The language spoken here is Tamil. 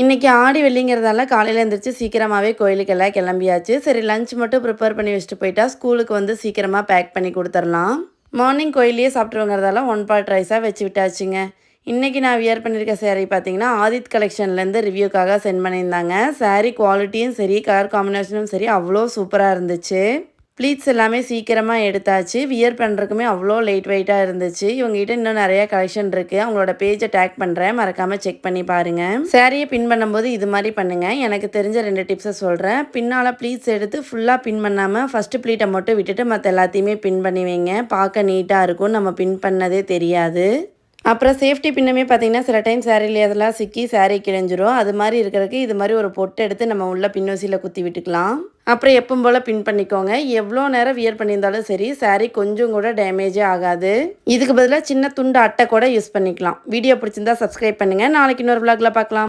இன்றைக்கி ஆடி வெள்ளிங்கிறதால காலையில் எழுந்திரிச்சு சீக்கிரமாகவே கோயிலுக்கெல்லாம் கிளம்பியாச்சு. சரி லஞ்ச் மட்டும் ப்ரிப்பேர் பண்ணி வச்சுட்டு போயிட்டா ஸ்கூலுக்கு வந்து சீக்கிரமாக பேக் பண்ணி கொடுத்துர்லாம். மார்னிங் கோயிலையே சாப்பிட்ருவங்கிறதால ஒன் பாட் ரைஸாக வச்சு விட்டாச்சுங்க. இன்றைக்கி நான் வியர் பண்ணியிருக்க சேரீ பார்த்தீங்கன்னா ஆதித் கலெக்ஷன்லேருந்து ரிவ்யூக்காக சென்ட் பண்ணியிருந்தாங்க. சாரீ குவாலிட்டியும் சரி கலர் காம்பினேஷனும் சரி அவ்வளோ சூப்பராக இருந்துச்சு. ப்ளீட்ஸ் எல்லாமே சீக்கிரமாக எடுத்தாச்சு. வியர் பண்ணுறதுக்குமே அவ்வளோ லைட் வெயிட்டாக இருந்துச்சு. இவங்ககிட்ட இன்னும் நிறையா கலெக்ஷன் இருக்குது. அவங்களோட பேஜை டேக் பண்ணுறேன், மறக்காமல் செக் பண்ணி பாருங்கள். சாரியை பின் பண்ணும்போது இது மாதிரி பண்ணுங்கள். எனக்கு தெரிஞ்ச 2 டிப்ஸை சொல்கிறேன். பின்னால் ப்ளீட்ஸ் எடுத்து ஃபுல்லாக பின் பண்ணாமல் ஃபஸ்ட்டு ப்ளீட்டை மட்டும் விட்டுட்டு மற்ற எல்லாத்தையுமே பின் பண்ணி வைங்க. பார்க்க நீட்டாக இருக்கும், நம்ம பின் பண்ணதே தெரியாது. அப்புறம் சேஃப்டி பின்னுமே பார்த்திங்கன்னா சில டைம் சாரியில் அதெல்லாம் சிக்கி சாரீ கிழிஞ்சிரும். அது மாதிரி இருக்கிறதுக்கு இது மாதிரி ஒரு பொட்டு எடுத்து நம்ம உள்ள பின்னூசியில் குத்தி விட்டுக்கலாம். அப்புறம் எப்பவும் போல் பின் பண்ணிக்கோங்க. எவ்வளோ நேரம் வியர் பண்ணியிருந்தாலும் சரி சாரீ கொஞ்சம் கூட டேமேஜே ஆகாது. இதுக்கு பதிலாக சின்ன துண்டு அட்டை கூட யூஸ் பண்ணிக்கலாம். வீடியோ பிடிச்சிருந்தா சப்ஸ்கிரைப் பண்ணுங்கள். நாளைக்கு இன்னொரு விளாகில் பார்க்கலாம்.